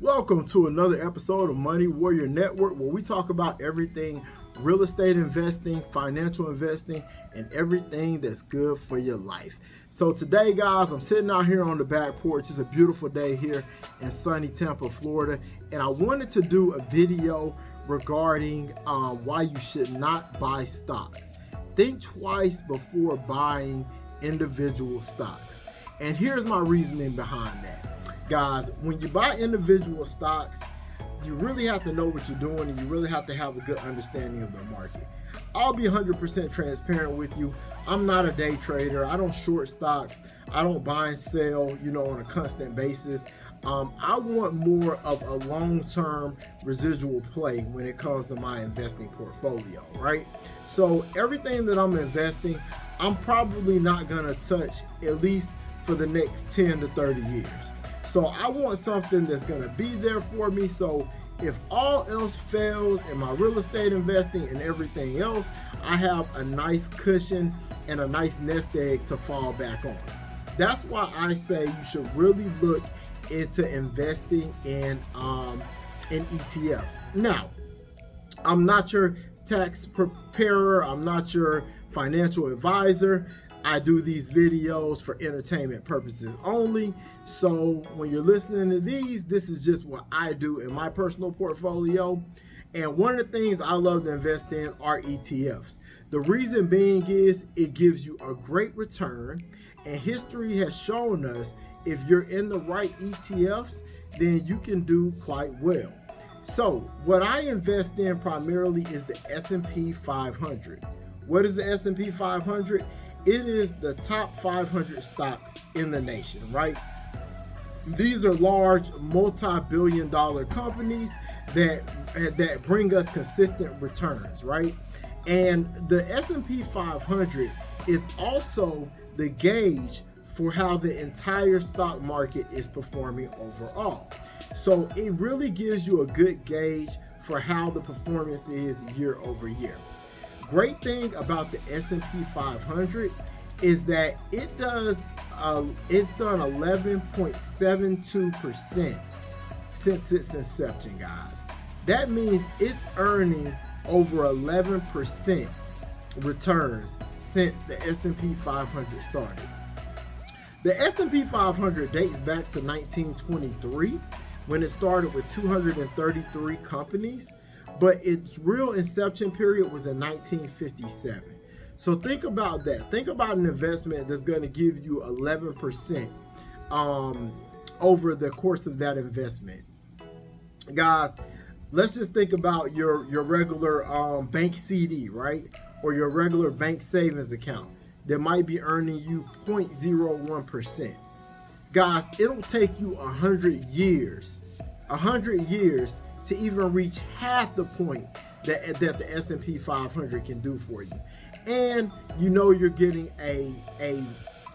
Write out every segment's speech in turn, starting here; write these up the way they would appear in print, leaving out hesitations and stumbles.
Welcome to another episode of Money Warrior Network, where we talk about everything real estate investing, financial investing, and everything that's good for your life. So today, guys, I'm sitting out here on the back porch. It's a beautiful day here in sunny Tampa, Florida, and I wanted to do a video regarding why you should not buy stocks. Think twice before buying individual stocks. And here's my reasoning behind that. Guys, when you buy individual stocks, you really have to know what you're doing, and you really have to have a good understanding of the market. I'll be 100% transparent with you. I'm not a day trader. I don't short stocks. I don't buy and sell, on a constant basis. I want more of a long-term residual play when it comes to my investing portfolio, right? So everything that I'm investing, I'm probably not going to touch at least for the next 10 to 30 years. So I want something that's going to be there for me. So if all else fails in my real estate investing and everything else, I have a nice cushion and a nice nest egg to fall back on. That's why I say you should really look into investing in ETFs. Now, I'm not your tax preparer. I'm not your financial advisor. I do these videos for entertainment purposes only. So when you're listening to these, this is just what I do in my personal portfolio. And one of the things I love to invest in are ETFs. The reason being is it gives you a great return. And history has shown us if you're in the right ETFs, then you can do quite well. So what I invest in primarily is the S&P 500. What is the S&P 500? It is the top 500 stocks in the nation, right? These are large multi-billion-dollar companies that bring us consistent returns, right? And the S&P 500 is also the gauge for how the entire stock market is performing overall. So it really gives you a good gauge for how the performance is year over year. Great thing about the S&P 500 is that it's done 11.72% since its inception, guys. That means it's earning over 11% returns since the S&P 500 started. The S&P 500 dates back to 1923 when it started with 233 companies. But its real inception period was in 1957. So think about that. Think about an investment that's going to give you 11% over the course of that investment. Guys, let's just think about your regular bank CD, right? Or your regular bank savings account that might be earning you 0.01%. Guys, it'll take you 100 years to even reach half the point that the S&P 500 can do for you. And you're getting a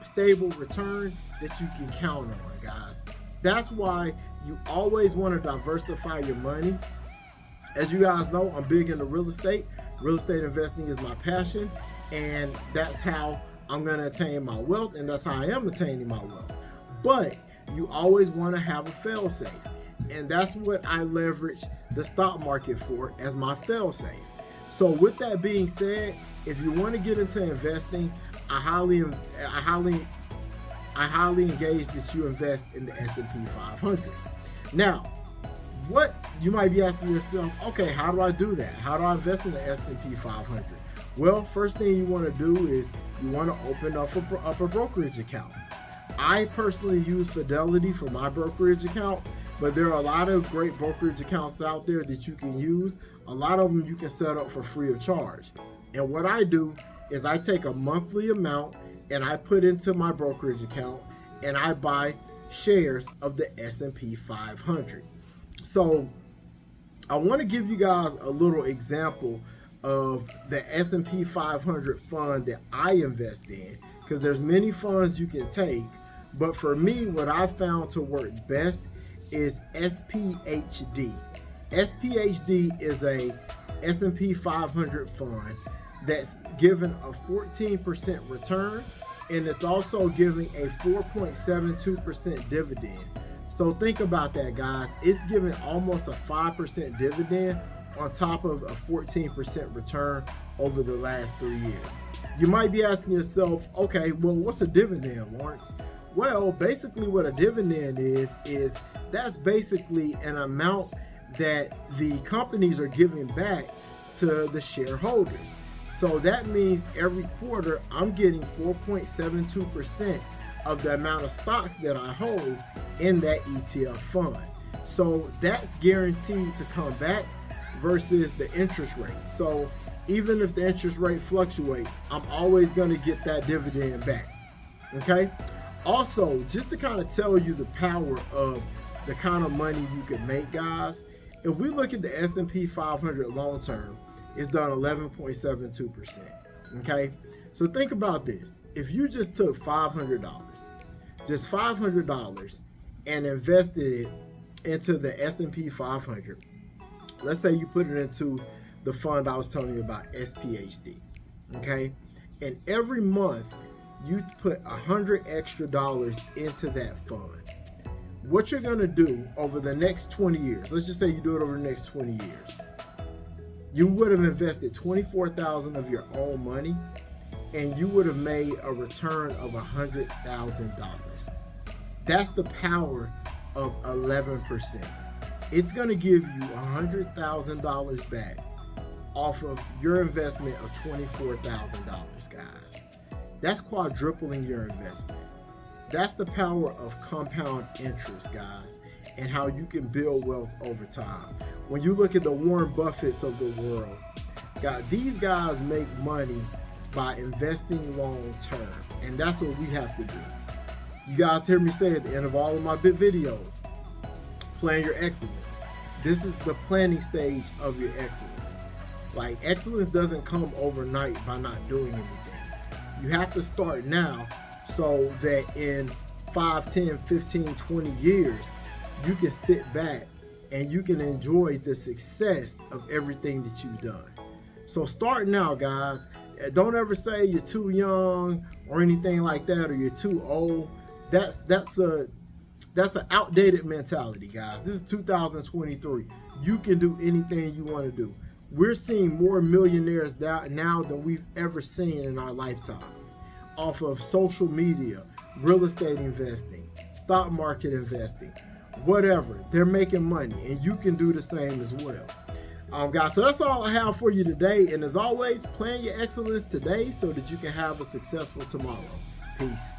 stable return that you can count on, guys. That's why you always want to diversify your money. As you guys know, I'm big into real estate. Real estate investing is my passion, and that's how I'm going to attain my wealth, and that's how I am attaining my wealth. But you always want to have a fail-safe. And that's what I leverage the stock market for as my fail-safe. So with that being said, if you want to get into investing, I highly engage that you invest in the S&P 500. Now, what you might be asking yourself, okay, how do I do that? How do I invest in the S&P 500? Well, first thing you want to do is you want to open up a brokerage account. I personally use Fidelity for my brokerage account, but there are a lot of great brokerage accounts out there that you can use. A lot of them you can set up for free of charge. And what I do is I take a monthly amount and I put into my brokerage account and I buy shares of the S&P 500. So I want to give you guys a little example of the S&P 500 fund that I invest in, because there's many funds you can take. But for me, what I found to work best is SPHD. SPHD is a S&P 500 fund that's given a 14% return, and it's also giving a 4.72% dividend. So think about that, guys. It's giving almost a 5% dividend on top of a 14% return over the last 3 years. You might be asking yourself, okay, well, what's a dividend, Lawrence? Well, basically what a dividend is that's basically an amount that the companies are giving back to the shareholders. So that means every quarter I'm getting 4.72% of the amount of stocks that I hold in that ETF fund. So that's guaranteed to come back versus the interest rate. So even if the interest rate fluctuates, I'm always going to get that dividend back. Okay? Also, just to kind of tell you the power of the kind of money you can make, guys, if we look at the S&P 500 long term, it's done 11.72%. Okay? So think about this. If you just took $500, and invested it into the S&P 500, let's say you put it into the fund I was telling you about, SPHD, okay? And every month you put $100 extra into that fund. What you're gonna do over the next 20 years, let's just say you do it over the next 20 years, you would have invested $24,000 of your own money, and you would have made a return of $100,000. That's the power of 11%. It's going to give you $100,000 back off of your investment of $24,000, guys. That's quadrupling your investment. That's the power of compound interest, guys, and how you can build wealth over time. When you look at the Warren Buffetts of the world, God, these guys make money by investing long term, and that's what we have to do. You guys hear me say at the end of all of my videos, plan your excellence. This is the planning stage of your excellence. Like, excellence doesn't come overnight by not doing anything. You have to start now so that in 5, 10, 15, 20 years, you can sit back and you can enjoy the success of everything that you've done. So start now, guys. Don't ever say you're too young or anything like that, or you're too old. That's an outdated mentality, guys. This is 2023. You can do anything you want to do. We're seeing more millionaires now than we've ever seen in our lifetime, off of social media, real estate investing, stock market investing, whatever. They're making money, and you can do the same as well. Guys, so that's all I have for you today. And as always, plan your excellence today so that you can have a successful tomorrow. Peace.